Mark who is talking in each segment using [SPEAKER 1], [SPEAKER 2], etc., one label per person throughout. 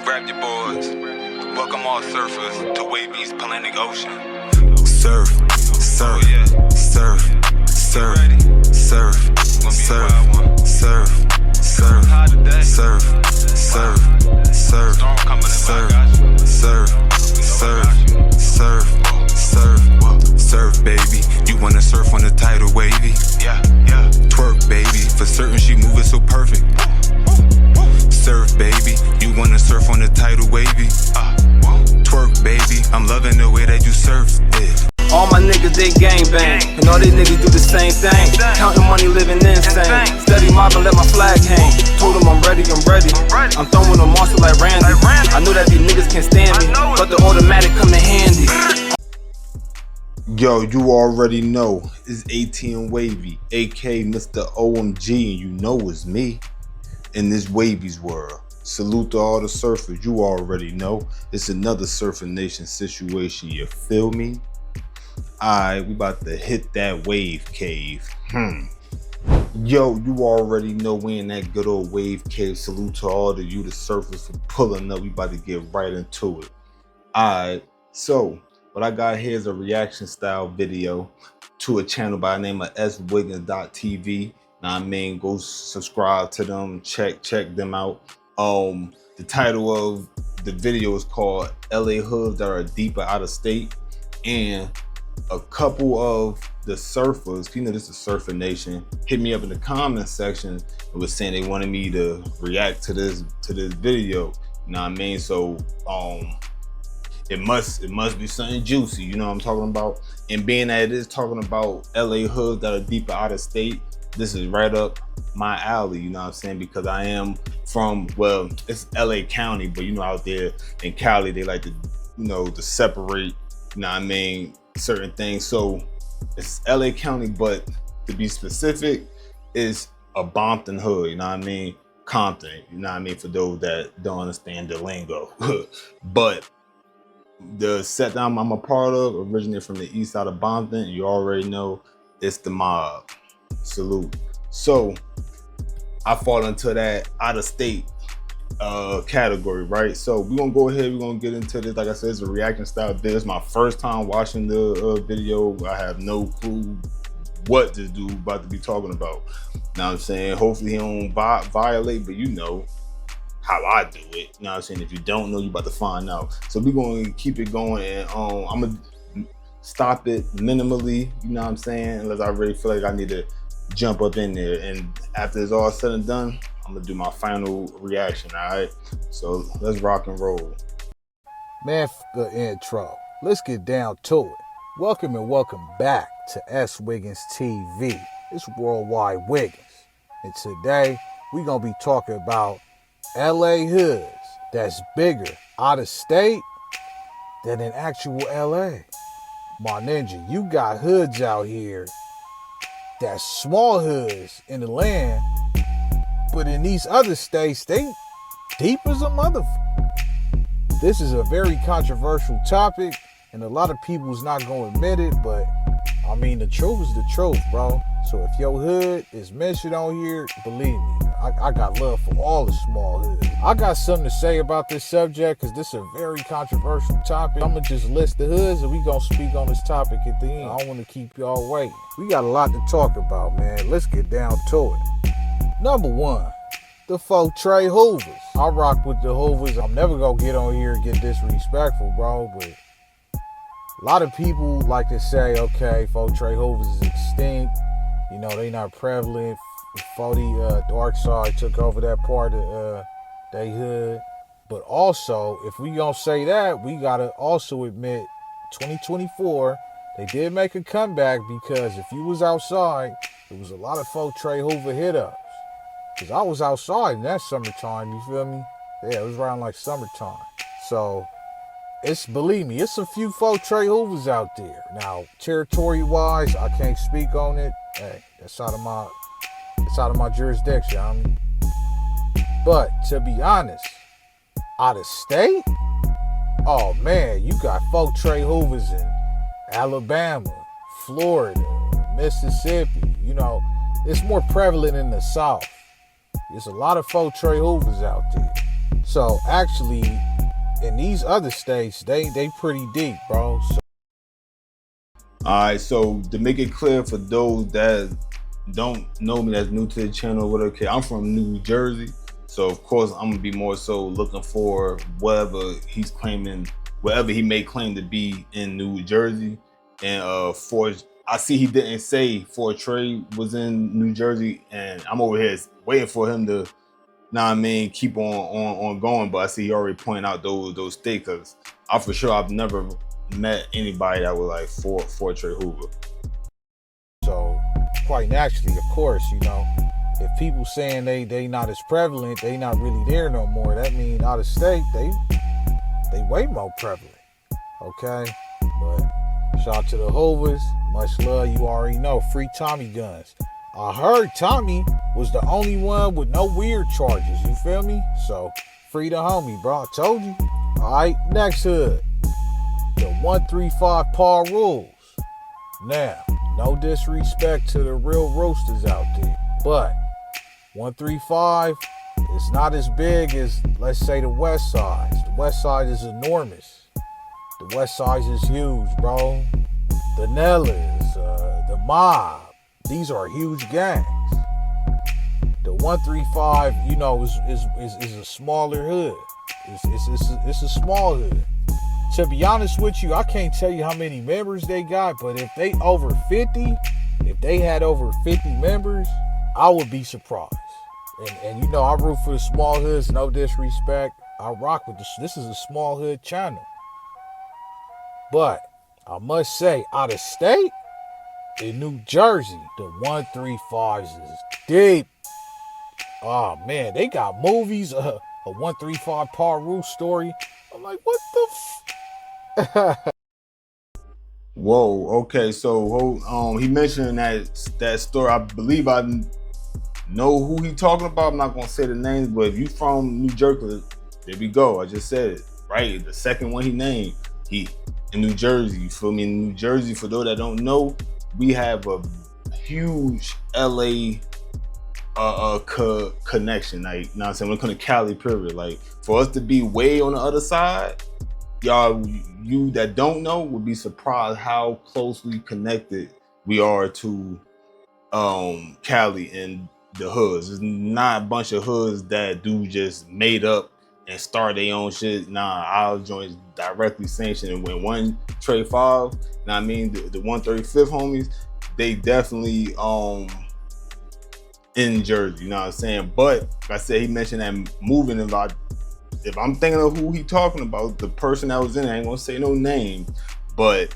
[SPEAKER 1] Grab your boards. Welcome all surfers to Wavvy's Atlantic Ocean. Surf, surf, surf, surf, surf, surf, surf, surf, surf, surf, surf, surf, surf, surf, surf, baby. You wanna surf on the tidal wavy? Yeah. Twerk, baby. For certain, she moving so perfect. Surf, baby. You wanna surf on the tidal wavy? Twerk, baby. I'm loving the way that you surf it.
[SPEAKER 2] All my niggas, they gang bang, and all these niggas do the same thing. Counting money, living insane. Steady mobbing, let my flag hang. Told them I'm ready. I'm throwing them monster like Randy. I know that these niggas can't stand me, but the automatic come in handy.
[SPEAKER 3] Yo, you already know it's ATM Wavy, aka Mr. OMG, and you know it's me in this Wavy's world. Salute to all the surfers, you already know it's another Surfing Nation situation, you feel me? Alright, we about to hit that wave cave. Yo, you already know we in that good old wave cave. Salute to all the surfers for pulling up. We about to get right into it. Alright, so what I got here is a reaction style video to a channel by the name of S.Wiggins.tv. Now I mean, go subscribe to them, check them out. The title of the video is called LA Hoods That Are Deeper Out of State, and a couple of the surfers, you know this is Surfing Nation, hit me up in the comment section and was saying they wanted me to react to this video. You know what I mean? So it must be something juicy, you know what I'm talking about? And being that it is talking about LA hoods that are deeper out of state, this is right up my alley, you know what I'm saying? Because I am from, well, it's LA County, but you know out there in Cali, they like to, you know, to separate, you know what I mean, certain things. So it's LA County, but to be specific, is a Bompton hood, you know what I mean? Compton, you know what I mean? For those that don't understand the lingo. But the set that I'm a part of originated from the east side of Bompton. You already know it's the mob. Salute. So I fall into that out of state category, right? So we're gonna go ahead, we're gonna get into this. Like I said, it's a reaction style video. It's my first time watching the video. I have no clue what this dude about to be talking about. Now I'm saying, hopefully he don't violate, but you know how I do it. You know what I'm saying? If you don't know, you about to find out. So we're going to keep it going, and I'm going to stop it minimally, you know what I'm saying? Unless I really feel like I need to jump up in there. And after it's all said and done, I'm going to do my final reaction, all right? So let's rock and roll.
[SPEAKER 4] Man, the intro. Let's get down to it. Welcome and welcome back to S.Wiggins TV. It's Worldwide Wiggins. And today, we're going to be talking about LA hoods that's bigger out of state than in actual LA. My ninja, you got hoods out here that's small hoods in the land, but in these other states, they deep as a motherfucker. This is a very controversial topic, and a lot of people's not going to admit it, but I mean, the truth is the truth, bro. So if your hood is mentioned on here, believe me, I got love for all the small hoods. I got something to say about this subject because this is a very controversial topic. I'm going to just list the hoods and we're going to speak on this topic at the end. I don't want to keep y'all waiting. We got a lot to talk about, man. Let's get down to it. Number one, the folk Trey Hoovers. I rock with the Hoovers. I'm never going to get on here and get disrespectful, bro, but a lot of people like to say, okay, folk Trey Hoovers is extinct. You know, they not prevalent. 40 Dark Side took over that part of they hood. But also, if we gonna say that, we gotta also admit 2024, they did make a comeback, because if you was outside, there was a lot of folk Trey Hoover hit ups. Cause I was outside in that summertime, you feel me? Yeah, it was around like summertime. So believe me, it's a few folk Trey Hoovers out there. Now, territory wise, I can't speak on it. Hey, that's out of my jurisdiction, I mean. But to be honest, out of state, oh man, you got folk Trey Hoovers in Alabama, Florida, Mississippi. You know, it's more prevalent in the South. There's a lot of folk Trey Hoovers out there. So actually, in these other states, they pretty deep, bro. So,
[SPEAKER 3] Alright, so to make it clear for those that don't know me, that's new to the channel, whatever, okay, I'm from New Jersey. So of course I'm gonna be more so looking for whatever he's claiming, whatever he may claim to be in New Jersey. And for I see he didn't say Fort Trey was in New Jersey, and I'm over here waiting for him to, nah, I mean, keep on going. But I see he already pointed out those states, because I for sure I've never met anybody that was like Fort Trey Hoover.
[SPEAKER 4] so quite naturally, of course, you know, if people saying they not as prevalent, they not really there no more. That means out of state, they way more prevalent. Okay, but shout out to the Hoovers. Much love. You already know. Free Tommy guns. I heard Tommy was the only one with no weird charges. You feel me? So free the homie, bro. I told you. All right, next hood. The 135 Paul rules. Now, no disrespect to the real roasters out there, but 135 is not as big as, let's say, the West Side. The West Side is enormous. The West Side is huge, bro. The Nellas, the Mob, these are huge gangs. The 135, you know, is a smaller hood. It's a small hood. To be honest with you, I can't tell you how many members they got, but if they had over 50 members, I would be surprised. And you know, I root for the small hoods, no disrespect. I rock with this. This is a small hood channel. But I must say, out of state, in New Jersey, the 135s is deep. Oh man, they got movies, a 135 Paul Rule story. I'm like, what the
[SPEAKER 3] Whoa, okay, so he mentioned that story. I believe I know who he talking about. I'm not gonna say the names, but if you from New Jersey, there we go. I just said it, right? The second one he named, he in New Jersey, you feel me? In New Jersey, for those that don't know, we have a huge LA connection. Like, you know what I'm saying? When it comes to Cali, period. Like, for us to be way on the other side, y'all, you that don't know would be surprised how closely connected we are to Cali and the hoods. It's not a bunch of hoods that do just made up and start their own shit. Nah, our joints directly sanctioned. And when one Trey 5, I mean the 135th homies, they definitely in Jersey, you know what I'm saying? But like I said, he mentioned that moving, and if I'm thinking of who he talking about, the person that was in it, I ain't gonna say no name, but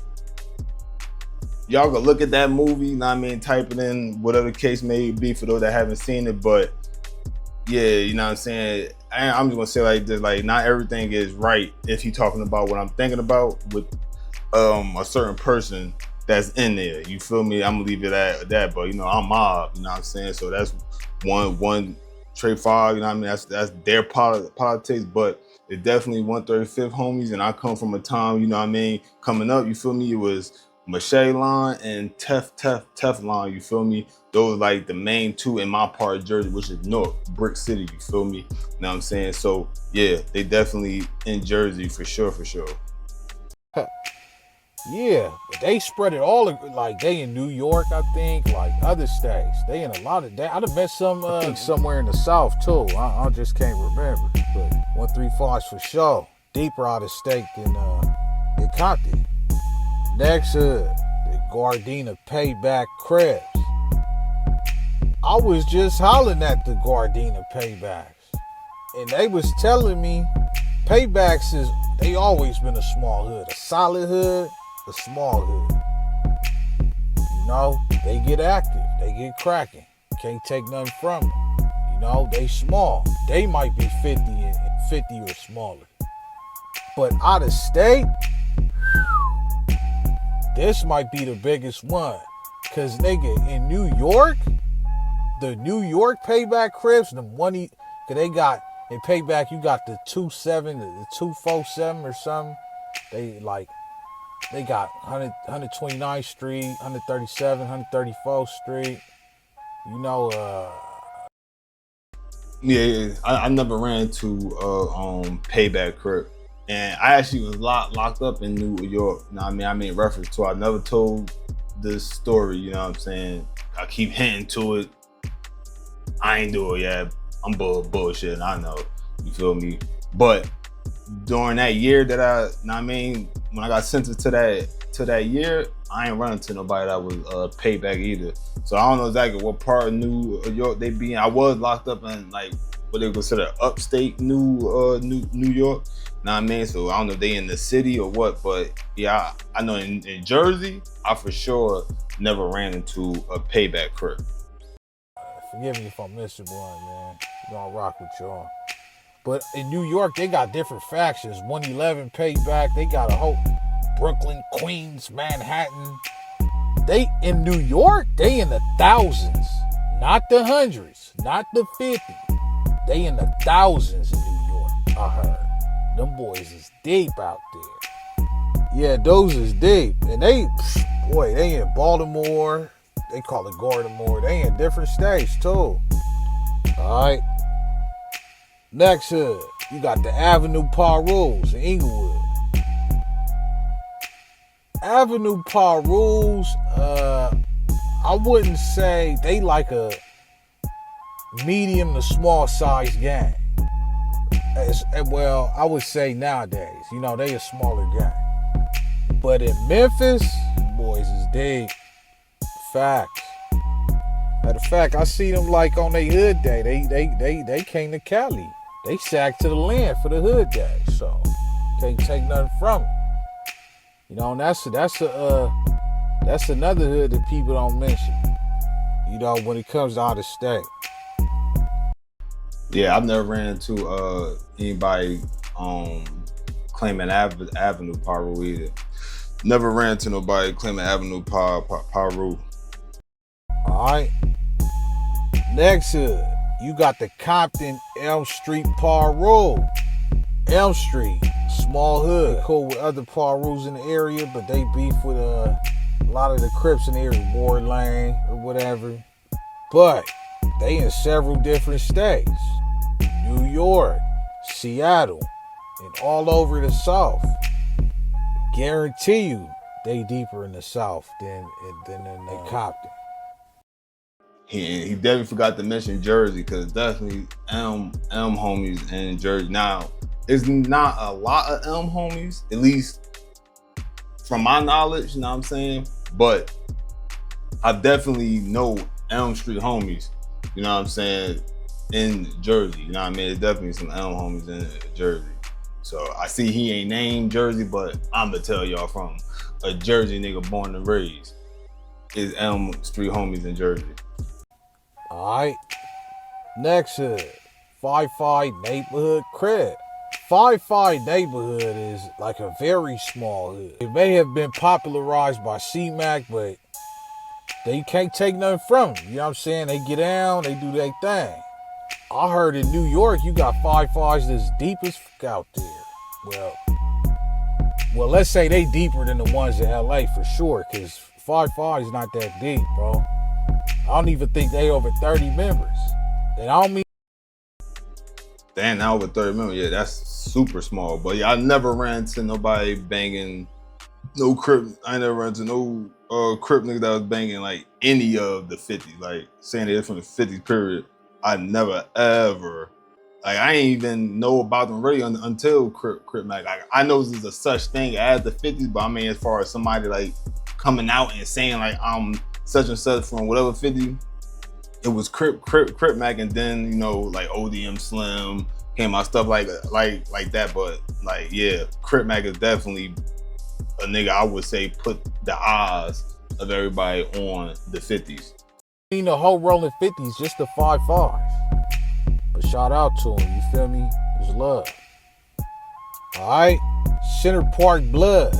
[SPEAKER 3] y'all go look at that movie, you know what I mean, type it in, whatever the case may be for those that haven't seen it. But yeah, you know what I'm saying, I'm just gonna say like this, like, not everything is right if he talking about what I'm thinking about with a certain person that's in there, you feel me? I'm gonna leave it at that. But you know, I'm mob, you know what I'm saying? So that's one Trey 5, you know what I mean? That's their politics, but it's definitely 135th homies. And I come from a time, you know what I mean, coming up, you feel me, it was Mache Line and Teflon, you feel me? Those like the main two in my part of Jersey, which is North, Brick City, you feel me? You know what I'm saying? So yeah, they definitely in Jersey for sure, for sure.
[SPEAKER 4] Yeah, but they spread it all, like they in New York, I think, like other states. They in a lot of, I'd have met some, I think somewhere in the South too. I just can't remember. But 135's for sure. Deeper out of state than Conti. Next hood, the Gardena Payback Cribs. I was just hollering at the Gardena Paybacks, and they was telling me Paybacks they always been a small hood, a solid hood, a small hood. You know, they get active, they get cracking. Can't take nothing from them. You know, they small. They might be 50 or smaller. But out of state, this might be the biggest one. Cause nigga, in New York, the New York Payback Cribs, the money, cause they got, in Payback, you got the 27, the 247 or something. They got 129th Street, 137, 134th Street. You know,
[SPEAKER 3] Yeah. I never ran into payback crip, and I actually was locked up in New York. You know what I mean? I made reference to. I never told this story. You know what I'm saying? I keep hinting to it. I ain't do it yet. I'm bullshit. I know. You feel me? But during that year that know what I mean, when I got sentenced to that year, I ain't running to nobody that was payback either. So I don't know exactly what part of New York they be in. I was locked up in like what they consider upstate New York. Know what I mean? So I don't know if they in the city or what, but yeah, I know in Jersey, I for sure never ran into a payback crip.
[SPEAKER 4] Forgive me if I'm missing one, man. I'm gonna rock with y'all. But in New York, they got different factions. 111 Payback. They got a whole Brooklyn, Queens, Manhattan. They in New York, they in the thousands, not the hundreds, not the 50. They in the thousands in New York. I heard them boys is deep out there. Yeah, those is deep, and they in Baltimore. They call it Gordamore. They in different states too. All right. Next hood, you got the Avenue Rules in Inglewood. Avenue Rules, I wouldn't say they like a medium to small size gang. Well, I would say nowadays, they a smaller gang. But in Memphis, boys is deep. Facts. Matter of fact, I see them like on their hood day. They came to Cali. They sacked to the land for the hood day. So can't take nothing from it. And that's another hood that people don't mention. When it comes to out of state.
[SPEAKER 3] Yeah, I've never ran into anybody claiming Avenue Paru either. Never ran into nobody claiming Avenue Paru.
[SPEAKER 4] Alright. Next hood, you got the Compton Elm Street Paru. Elm Street, small hood, cool with other Parus in the area, but they beef with a lot of the Crips in the area, Ward Lane or whatever. But they in several different states. New York, Seattle, and all over the South. Guarantee you they deeper in the South than in Compton.
[SPEAKER 3] He definitely forgot to mention Jersey, because definitely Elm homies in Jersey. Now, it's not a lot of Elm homies, at least from my knowledge, you know what I'm saying? But I definitely know Elm Street homies, you know what I'm saying, in Jersey. You know what I mean? There's definitely some Elm homies in Jersey. So I see he ain't named Jersey, but I'm gonna tell y'all from a Jersey nigga born and raised, is Elm Street homies in Jersey.
[SPEAKER 4] Alright. Next hood, 5-5 Neighborhood Crib. 5-5 Neighborhood is like a very small hood. It may have been popularized by C-Mac, but they can't take nothing from them. You know what I'm saying? They get down, they do their thing. I heard in New York, you got 5-5s that's deep as fuck out there. Well, let's say they deeper than the ones in LA for sure, because 5-5 is not that deep, bro. I don't even think they over 30 members. And I don't mean...
[SPEAKER 3] Damn, now over 30 members. Yeah, that's super small. But yeah, I never ran into nobody banging no Crip. I never ran into no Crip nigga that was banging like any of the 50s. Like saying they're from the 50s period. I never ever, like I ain't even know about them really until Crip Mac. Like I know there's a such thing as the 50s, but I mean as far as somebody like coming out and saying like I'm such and such from whatever 50, it was Crip Mac, and then like ODM Slim came out, stuff like that. But like yeah, Crip Mac is definitely a nigga I would say put the eyes of everybody on the 50s.
[SPEAKER 4] The whole rolling 50s, just the 5-5s. But shout out to him, you feel me? It's love. Alright, Center Park Bloods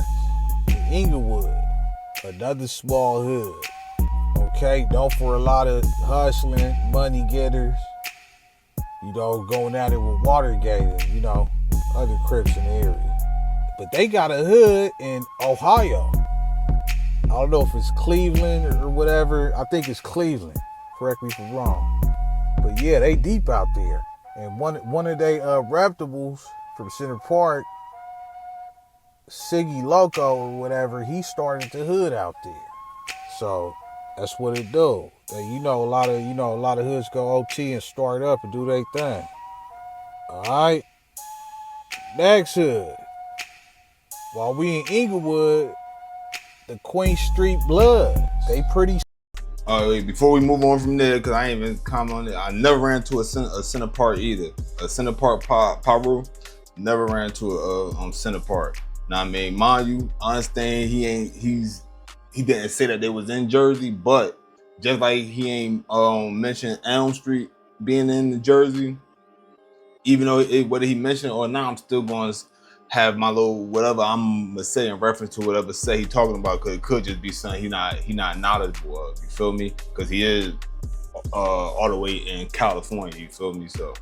[SPEAKER 4] in Inglewood, another small hood. Okay, known for a lot of hustling, money getters, going at it with Watergate and, other Crips in the area. But they got a hood in Ohio. I don't know if it's Cleveland or whatever. I think it's Cleveland. Correct me if I'm wrong. But yeah, they deep out there. And one of they reptables from Center Park, Siggy Loco or whatever, he started the hood out there. So that's what it do. And a lot of hoods go OT and start up and do their thing. All right. Next hood. While we in Inglewood, the Queen Street Bloods, they pretty.
[SPEAKER 3] All right, wait, before we move on from there, because I ain't even comment on it, I never ran into a Center Park either. A Center Park Paru, never ran into a Center Park. Now, I mean, mind you, I understand he didn't say that they was in Jersey, but just like he ain't mentioned Elm Street being in the Jersey, even though whether he mentioned it or not, I'm still going to have my little whatever I'm gonna say in reference to whatever say he talking about, because it could just be something he not knowledgeable of. You feel me? Because he is all the way in California. You feel me? So,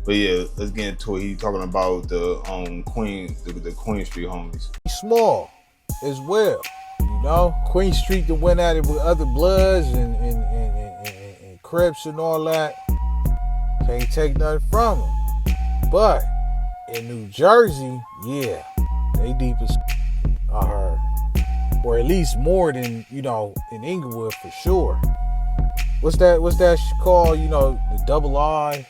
[SPEAKER 3] but yeah, let's get into it. He talking about the Queen Street homies.
[SPEAKER 4] Small as well. Queen Street that went at it with other Bloods and Crips and all that. Can't take nothing from them. But in New Jersey, yeah, they deep as I heard. Or at least more than, in Inglewood for sure. What's that called? The double I,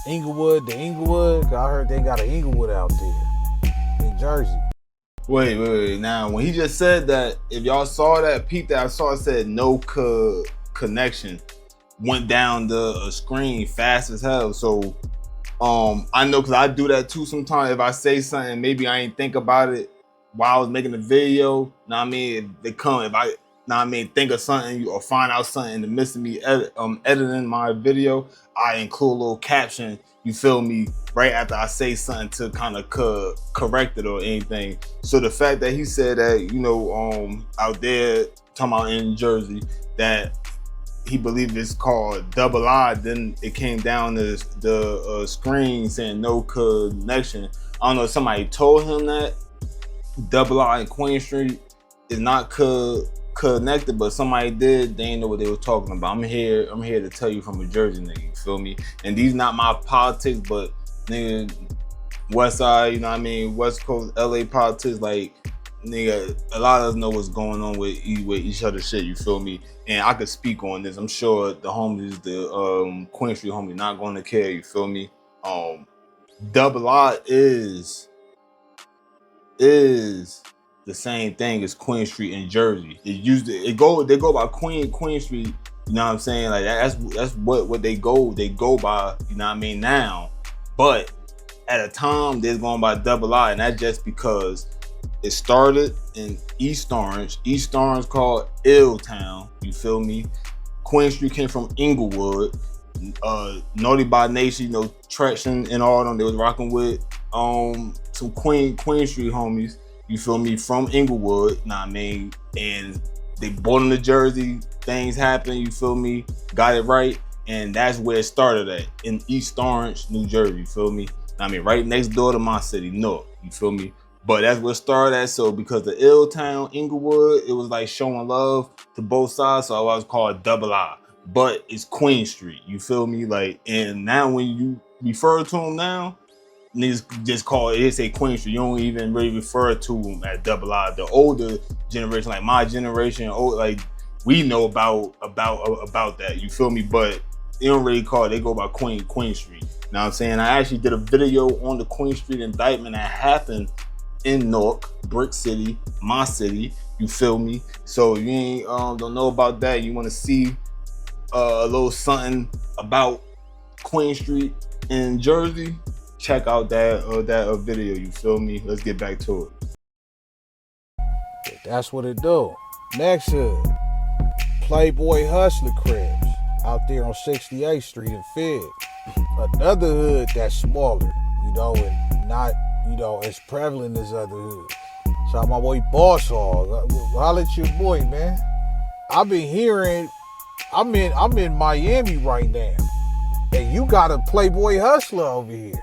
[SPEAKER 4] Inglewood, the Inglewood? I heard they got an Inglewood out there in Jersey.
[SPEAKER 3] Wait. Now, when he just said that, if y'all saw that, peep that I saw, it said no connection. Went down the screen fast as hell. So, I know, because I do that too sometimes. If I say something, maybe I ain't think about it while I was making the video. Know what I mean? If I think of something or find out something in the midst of me editing my video, I include a little caption, you feel me, right after I say something to kind of correct it or anything. So the fact that he said that, out there, talking about in Jersey, that he believed it's called double I, then it came down to the screen saying no connection. I don't know if somebody told him that double I and Queen Street is not connected, but somebody did. They didn't know what they were talking about. I'm here to tell you from a Jersey nigga, you feel me? And these not my politics, but nigga, West Side, West Coast LA politics, like, nigga, a lot of us know what's going on with each other shit, you feel me? And I could speak on this. I'm sure the homies, the Queen Street homies, not going to care, you feel me? Double I is the same thing as Queen Street in Jersey. They go by Queen Street, you know what I'm saying? Like that's what they go by, you know what I mean, now. But at a time they're going by double I, and that's just because it started in East Orange. East Orange called Ill Town, you feel me? Queen Street came from Inglewood. Naughty by Nation, Traction and all them, they was rocking with some Queen Street homies, you feel me, from Inglewood, know what I mean? And they bought them to Jersey, things happened, you feel me, got it right, and that's where it started at, in East Orange, New Jersey, you feel me? I mean, right next door to my city, North, you feel me? But that's where it started at. So because the Ill Town, Inglewood, it was like showing love to both sides, so I was called double I. But it's Queen Street, you feel me? Like, and now when you refer to them now, niggas just call it, they say Queen Street. You don't even really refer to them as double I. The older generation, like my generation, like we know about that, you feel me? But they don't really call it, they go by Queen Street. You know what I'm saying? I actually did a video on the Queen Street indictment that happened in Newark, Brick City, my city, you feel me? So you ain't don't know about that, you want to see a little something about Queen Street in Jersey, check out that video, you feel me? Let's get back to
[SPEAKER 4] it. That's what it do. Next hood, Playboy Hustler Cribs out there on 68th Street in Fig. Another hood that's smaller, and not as prevalent as other hoods. Shout out my boy Boss Hog. Holla at your boy, man. I've been hearing, I'm in Miami right now, and you got a Playboy Hustler over here.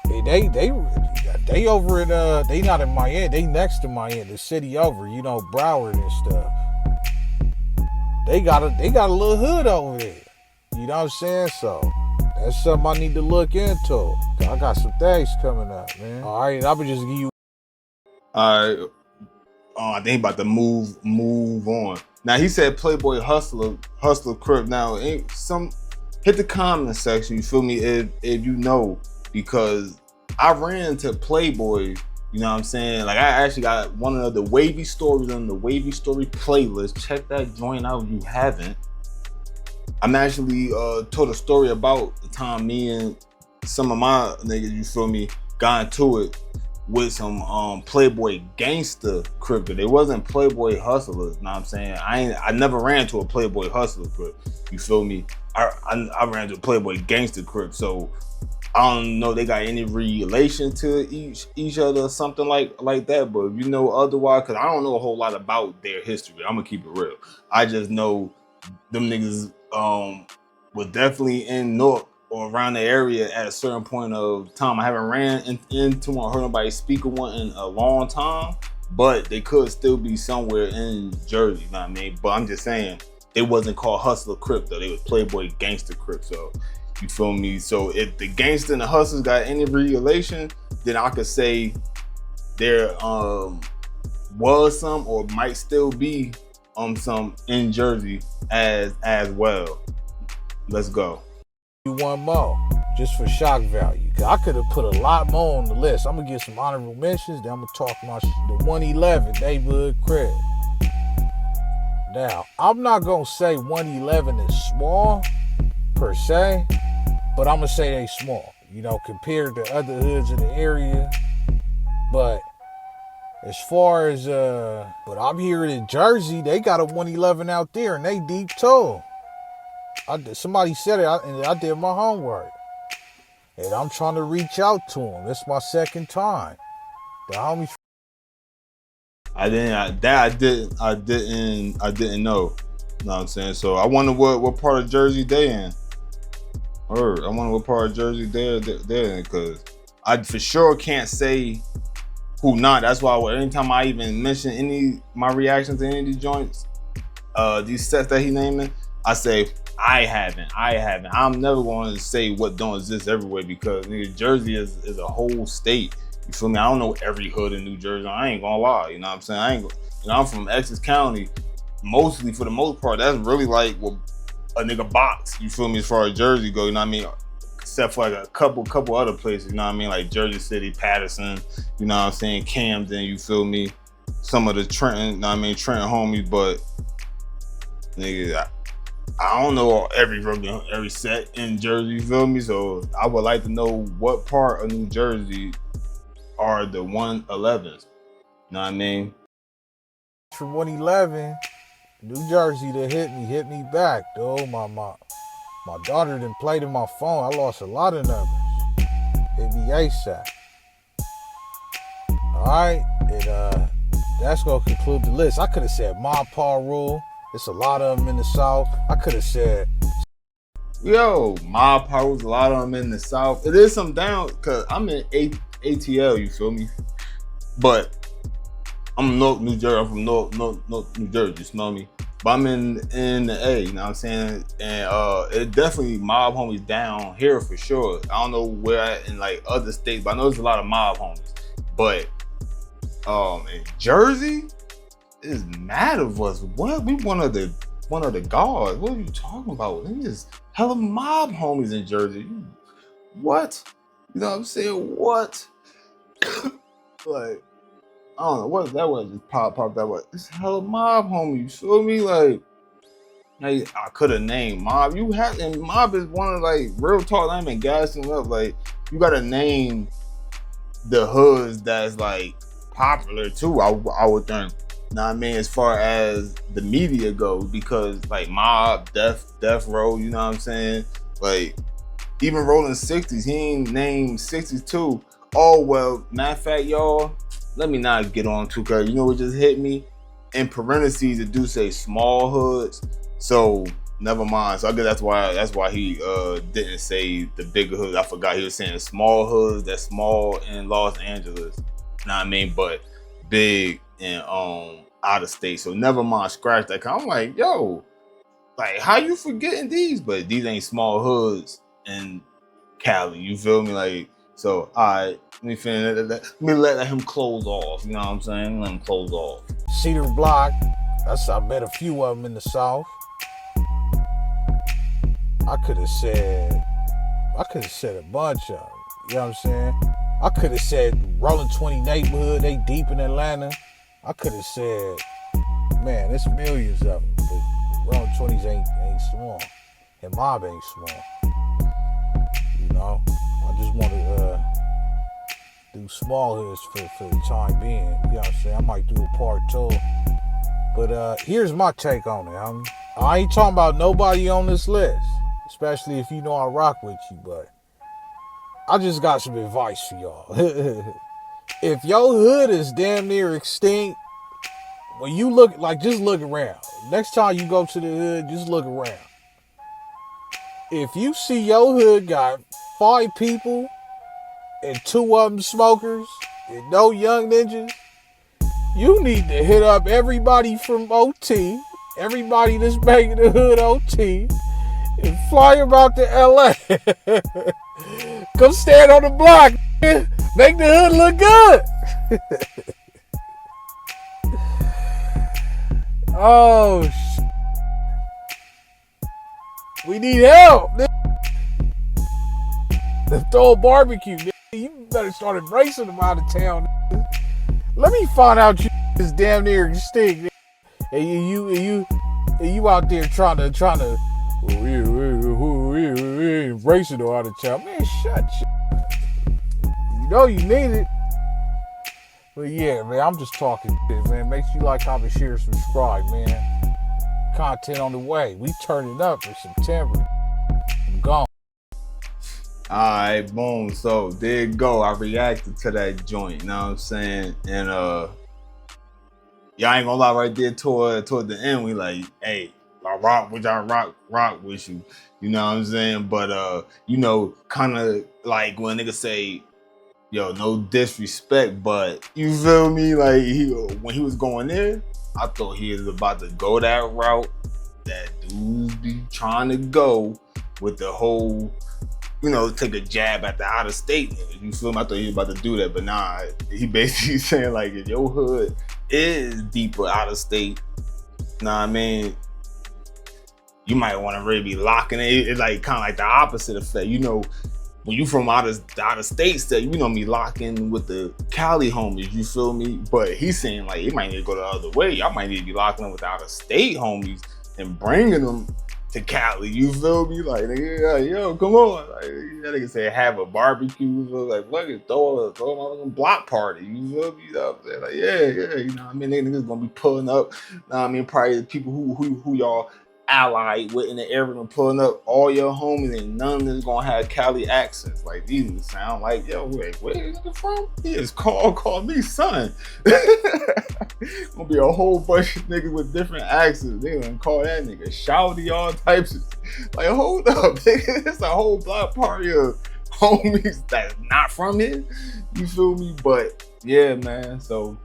[SPEAKER 4] And they over in they not in Miami, they next to Miami, the city over, Broward and stuff. They got a little hood over there. You know what I'm saying? So That's something I need to look into. I got some things coming up, man. All right, I would just give you.
[SPEAKER 3] All right. I think he about to move on. Now he said Playboy Hustler Crip. Now ain't some hit the comment section, you feel me, if you know, because I ran to Playboy, you know what I'm saying? Like I actually got one of the Wavvy stories on the Wavvy story playlist. Check that joint out if you haven't. I'm actually told a story about the time me and some of my niggas, you feel me, got into it with some Playboy gangster crip. They wasn't Playboy hustlers, you know what I'm saying? I never ran to a Playboy hustler crip, you feel me? I ran to a Playboy gangster crip, so I don't know they got any relation to each other or something like that, but if you know otherwise, because I don't know a whole lot about their history, I'm gonna keep it real. I just know them niggas was definitely in Newark or around the area at a certain point of time. I haven't ran into one or heard nobody speak of one in a long time, but they could still be somewhere in Jersey, you know what I mean? But I'm just saying, they wasn't called Hustler Crip though. They was Playboy Gangster Crip, so you feel me? So if the gangster and the hustlers got any relation, then I could say there was some or might still be some in Jersey as well. Let's go.
[SPEAKER 4] One more, just for shock value. I could have put a lot more on the list. I'm gonna get some honorable mentions. Then I'm gonna talk my the 111 neighborhood crib. Now, I'm not gonna say 111 is small per se, but I'm gonna say they small. You know, compared to other hoods in the area. But as far as but I'm here in Jersey, they got a 111 out there, and they deep too. Somebody said it, and I did my homework. And I'm trying to reach out to him. This is my second time. The homies.
[SPEAKER 3] I didn't know. You know what I'm saying? So I wonder what part of Jersey they in. Or I wonder what part of Jersey they're in, because I for sure can't say who not. That's why anytime I even mention my reactions to any of these joints, these sets that he naming, I say I haven't. I'm never going to say what don't exist everywhere, because nigga, Jersey is a whole state. You feel me? I don't know every hood in New Jersey. I ain't gonna lie. You know what I'm saying? I'm from Essex County. Mostly, for the most part, that's really like what a nigga box. You feel me? As far as Jersey go, you know what I mean? Except for like a couple other places. You know what I mean? Like Jersey City, Patterson. You know what I'm saying? Camden. You feel me? Some of the Trenton. You know what I mean? Trenton homies, but nigga, I don't know every set in Jersey, you feel me? So I would like to know what part of New Jersey are the 111s. You know what I mean?
[SPEAKER 4] From 111, New Jersey that hit me back, though. My daughter didn't play to my phone. I lost a lot of numbers. Hit me ASAP. Alright, and that's gonna conclude the list. I could have said Mob Paw Rule. There's a lot of them in the South. I could have said,
[SPEAKER 3] yo, Mob Powers, a lot of them in the South. It is some down, because I'm in ATL, you feel me? But I'm North New Jersey. I'm from North New Jersey, you smell me? But I'm in the A, you know what I'm saying? And it definitely mob homies down here for sure. I don't know where at in like other states, but I know there's a lot of mob homies. But in Jersey, is mad of us. What? We one of the guards. What are you talking about? There's just hella mob homies in Jersey. What? You know what I'm saying? What? Like, I don't know what that was. Just pop that was. It's hella mob homies. You feel me? Like, hey, I could have named mob. And mob is one of, like, real talk. I ain't been gassing up. Like, you gotta name the hoods that's like popular too. I would think. Know what I mean? As far as the media goes, because like Mob, Death Row, you know what I'm saying? Like, even Rolling 60s, he ain't named 62. Oh, well, matter of fact, y'all, let me not get on too, cause you know what just hit me? In parentheses, it do say small hoods. So never mind. So I guess that's why he didn't say the bigger hoods. I forgot he was saying small hoods, that's small in Los Angeles. You know what I mean? But big and out of state. So never mind, scratch that. I'm like, yo, like, how you forgetting these? But these ain't small hoods in Cali. You feel me? Like, so alright, let me finish. Let me let him close off. You know what I'm saying? Let him close off.
[SPEAKER 4] Cedar Block. I met a few of them in the South. I could have said a bunch of them. You know what I'm saying? I could have said Rolling 20 neighborhood, they deep in Atlanta. I could have said, man, there's millions of them, but Rolling 20s ain't small, and Mob ain't small. You know, I just want to do small hoods for the time being. You know what I'm saying? I might do a part 2. But here's my take on it, homie. I ain't talking about nobody on this list, especially if you know I rock with you, but I just got some advice for y'all. If your hood is damn near extinct, when you look, like, just look around. Next time you go to the hood, just look around. If you see your hood got 5 people and 2 of them smokers and no young ninjas, you need to hit up everybody from OT, everybody that's making the hood OT, and fly them out to LA. Come stand on the block, make the hood look good. Oh, we need help. Throw a barbecue. You better start embracing them out of town. Let me find out you is damn near extinct, and you out there trying to embracing them out of town. Man, shut you. You know you need it. But yeah, man, I'm just talking shit, man. Make sure you like, comment, share, subscribe, man. Content on the way. We turning up for September. I'm gone.
[SPEAKER 3] Alright, boom. So there you go. I reacted to that joint, you know what I'm saying? And y'all ain't gonna lie, right there toward the end, we like, hey, I rock with y'all, rock with you. You know what I'm saying? But you know, kinda like when niggas say, yo, no disrespect, but you feel me? Like when he was going there, I thought he was about to go that route that dudes be trying to go with the whole, you know, take a jab at the out of state niggas. You feel me? I thought he was about to do that, but nah, he basically saying like, if your hood is deeper out of state, know what I mean, you might want to really be locking it. It's like kind of like the opposite effect. You know, when you from out of state stuff, you know me locking with the Cali homies, you feel me? But he's saying like, it might need to go the other way. Y'all might need to be locking them with the out of state homies and bringing them to Cali, you feel me? Like, nigga, yo, come on. Like, that nigga say have a barbecue, like, fucking throw them on a block party, you feel me? You know what I'm saying? Like, yeah, you know what I mean? Niggas gonna be pulling up, you know what I mean? Probably the people who y'all allied with in the area and pulling up all your homies, and none of them is gonna have Cali accents. Like, these would sound like, yo, wait, where you nigga from? He is call me son. Gonna be a whole bunch of niggas with different accents. They gonna call that nigga shouty, all types of like, hold up, nigga. It's a whole block party of homies that's not from here. You feel me? But yeah, man. So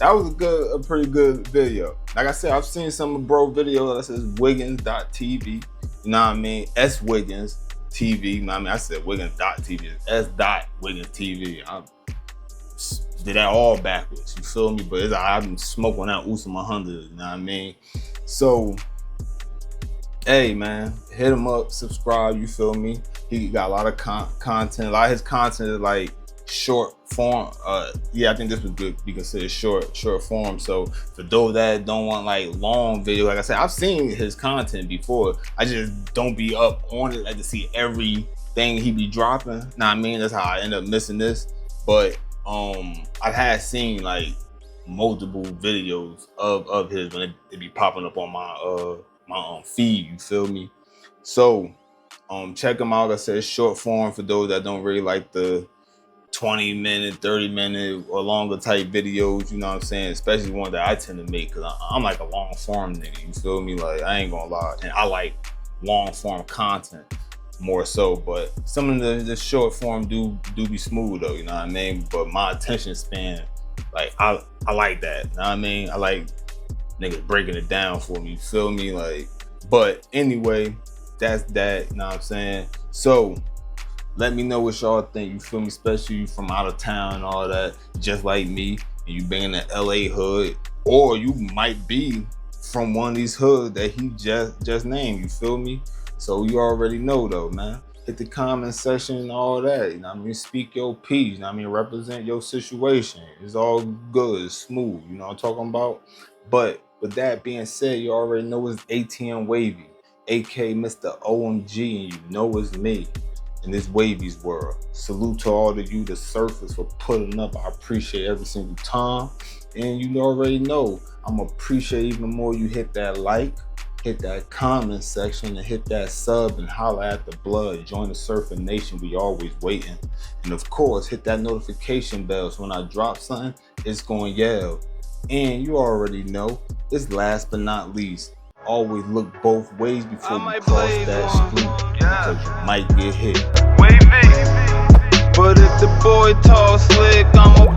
[SPEAKER 3] that was a pretty good video. Like I said, I've seen some bro video that says Wiggins.tv. You know what I mean? S.Wiggins TV. You know what I mean? I said Wiggins.tv. S.Wiggins TV. I did that all backwards. You feel me? But I've been smoking that Usama 100. You know what I mean? So, hey, man, hit him up, subscribe. You feel me? He got a lot of content. A lot of his content is like short form. Yeah, I think this would be considered short form. So for those that don't want like long video, like I said, I've seen his content before. I just don't be up on it like to see everything he be dropping. Know what I mean? That's how I end up missing this. But I had seen like multiple videos of his when they be popping up on my feed. You feel me? So check him out. Like I said, short form for those that don't really like the 20-minute, 30-minute or longer type videos, you know what I'm saying? Especially one that I tend to make, because I'm like a long form nigga, you feel me? Like, I ain't gonna lie. And I like long form content more so, but some of the short form do be smooth though, you know what I mean? But my attention span, like, I like that, you know what I mean? I like niggas breaking it down for me, you feel me? Like, but anyway, that's that, you know what I'm saying? So Let me know what y'all think. You feel me? Especially you from out of town and all that, just like me, and you been in the LA hood, or you might be from one of these hoods that he just named. You feel me? So you already know though, man. Hit the comment section and all that. You know what I mean? Speak your piece. You know what I mean? Represent your situation. It's all good. It's smooth. You know what I'm talking about? But with that being said, you already know it's ATM Wavy, aka Mr. OMG, and you know it's me in this Wavvy's world. Salute to all of you, the surfers, for putting up. I appreciate every single time. And you already know, I'm appreciate even more you hit that like, hit that comment section, and hit that sub and holler at the blood. Join the Surfer Nation, we always waiting. And of course, hit that notification bell so when I drop something, it's going yell. And you already know, it's last but not least, always look both ways before you cross that street, because you might get hit.
[SPEAKER 2] But if the boy tall slick, I'ma